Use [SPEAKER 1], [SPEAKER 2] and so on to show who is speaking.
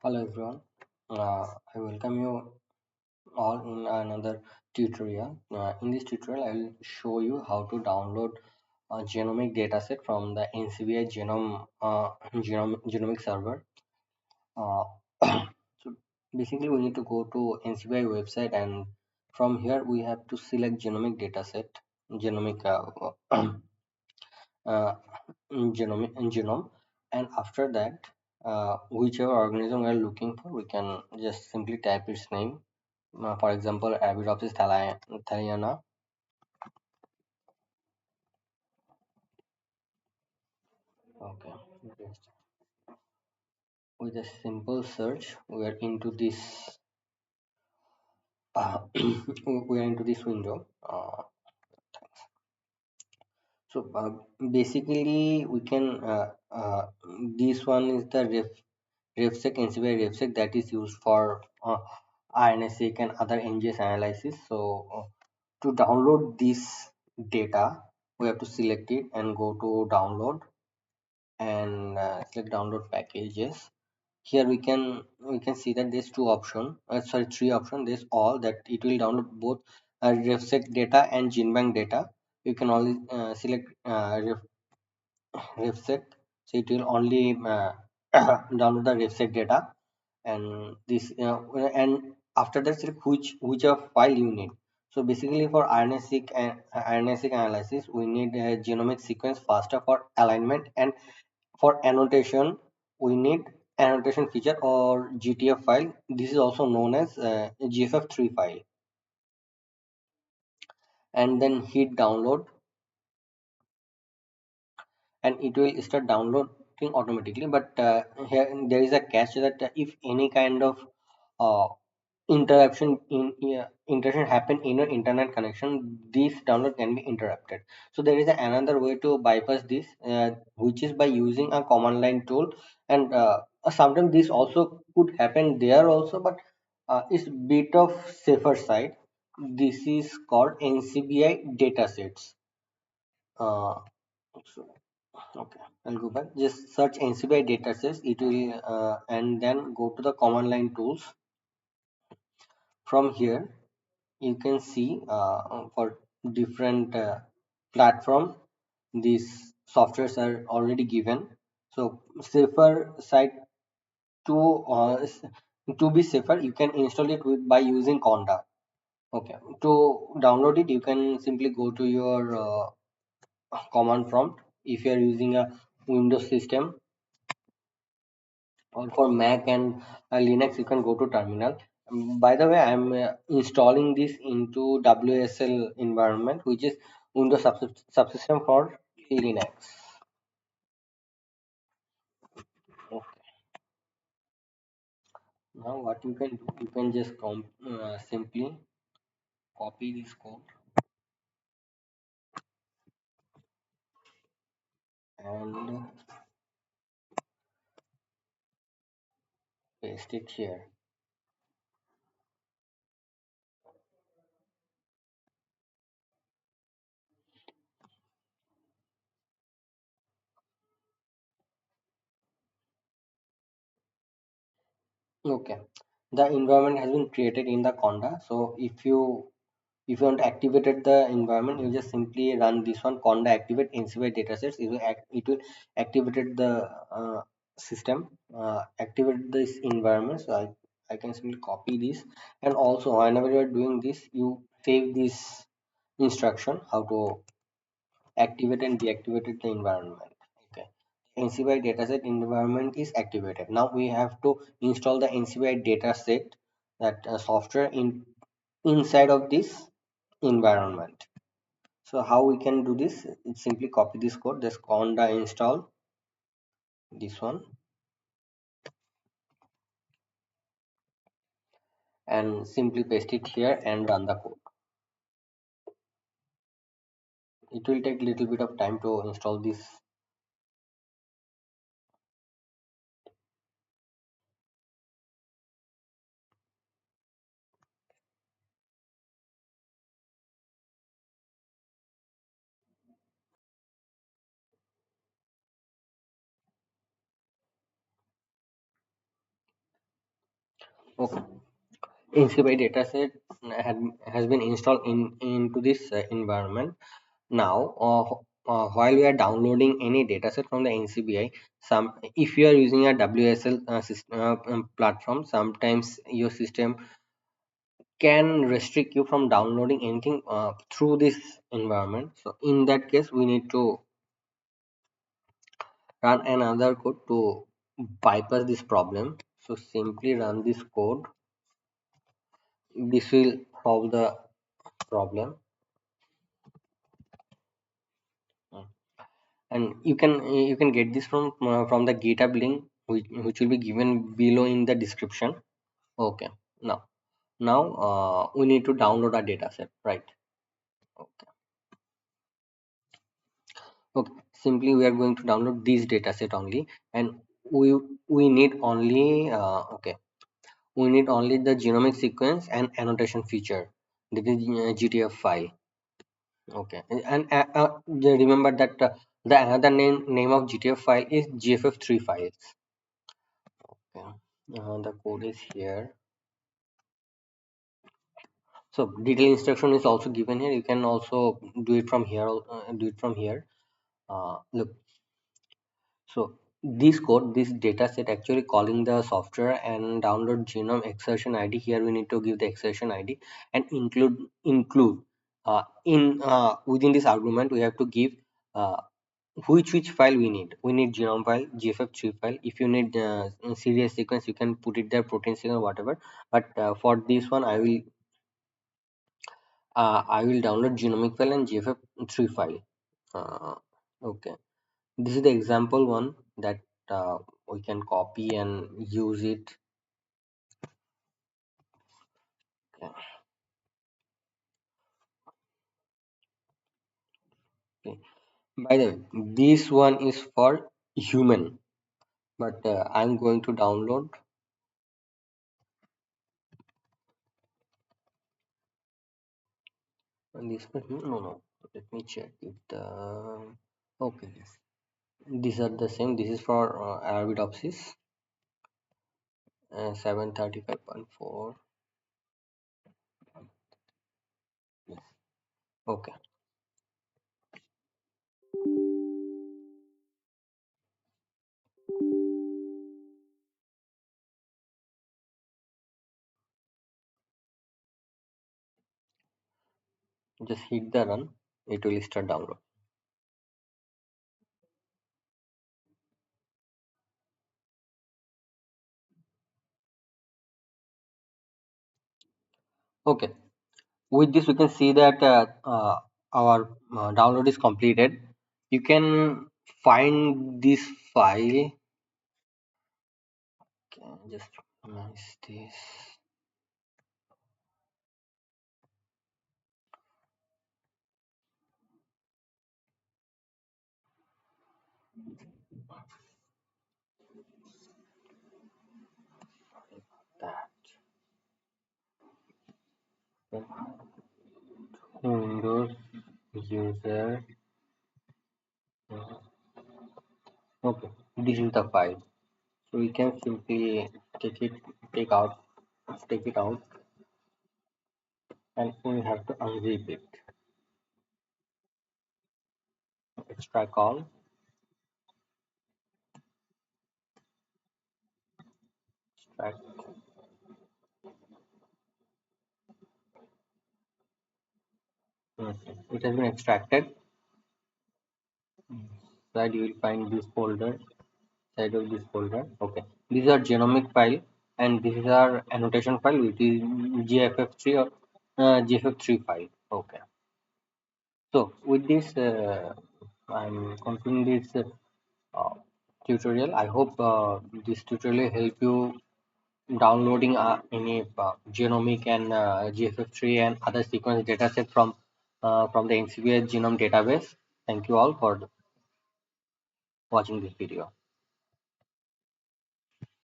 [SPEAKER 1] Hello everyone. I welcome you all in another tutorial. In this tutorial, I will show you how to download a genomic dataset from the NCBI genomic server. Uh, so basically, we need to go to NCBI website, and from here we have to select genomic dataset, genomic uh, genome, and after that, whichever organism we are looking for, we can just simply type its name. For example, Arabidopsis thaliana. Okay, just with a simple search, we are into this. We are into this window. So basically, we can. This one is the RefSec NCBI RefSec that is used for RNA-seq and other NGS analysis. So to download this data, we have to select it and go to download and select download packages. Here we can see that there's three options. There's all that it will download both RefSec data and GenBank data. You can only select RefSec, so it will only download the RefSec data, and this and after that select whichever file you need. So basically for RNA-seq analysis, we need a genomic sequence FASTA for alignment, and for annotation we need annotation feature or GTF file. This is also known as GFF3 file, and then hit download, and it will start downloading automatically. But here there is a catch that if any kind of uh, interaction happen in your internet connection, this download can be interrupted. So there is another way to bypass this, which is by using a command line tool. And sometimes this also could happen there also, but it's bit of safer side. This is called NCBI datasets. So okay, I'll go back. Just search NCBI datasets. It will and then go to the command line tools. From here, you can see for different platform, these softwares are already given. So safer site to to be safer, you can install it by using Conda. Okay, to download it, you can simply go to your command prompt. If you are using a Windows system, or for Mac and Linux, you can go to terminal. By the way, I'm installing this into WSL environment, which is Windows subsystem for Linux. Okay. Now what you can do, you can just simply copy this code and paste it here. Okay, the environment has been created in the Conda. So if you want to activate the environment, you just simply run this one conda activate NCBI datasets. It will activate the system, activate this environment. So I can simply copy this, and also whenever you are doing this, you save this instruction how to activate and deactivate the environment. Okay, NCBI dataset environment is activated. Now we have to install the NCBI dataset, that software inside of this environment. So how we can do this? It's simply copy this code, this conda install this one, and simply paste it here and run the code. It will take little bit of time to install this. Okay. NCBI dataset has been installed into this environment. Now, while we are downloading any dataset from the NCBI, if you are using a WSL platform, sometimes your system can restrict you from downloading anything through this environment. So in that case, we need to run another code to bypass this problem. So simply run this code. This will solve the problem. And you can get this from the GitHub link, which will be given below in the description. Okay. Now we need to download our dataset, right? Okay. Okay, simply we are going to download this dataset only, and we we need only we need only the genomic sequence and annotation feature. That is GTF file. Okay, and remember that the another name of GTF file is GFF3 files. Okay, the code is here. So detail instruction is also given here. You can also do it from here. Do it from here. Look, so this code, this data set actually calling the software and download genome exertion ID. Here we need to give the exertion ID and include in within this argument we have to give uh, which file we need. We need genome file, GFF3 file. If you need series sequence, you can put it there, protein sequence, whatever. But for this one, I will download genomic file and GFF3 file. Uh, okay. This is the example one that we can copy and use it. Okay. By the way, this one is for human, but I'm going to download this one. No. Let me check it. Okay, yes. These are the same. This is for Arabidopsis 735.4. Yes. Okay. Just hit the run. It will start download. Okay. With this we can see that our download is completed. You can find this file. Okay, just minimize this. That Windows user. Okay, this is the file. So we can simply take it take out take it out, and we have to unzip it. Extract all. Extract. Okay. It has been extracted. That you will find this folder. Side of this folder. Okay, these are genomic file, and this is our annotation file, which is GFF3 or GFF3 file. Okay, so with this I'm concluding this uh, tutorial. I hope this tutorial help you downloading any genomic and GFF3 and other sequence dataset from the NCBI genome database. Thank you all for watching this video.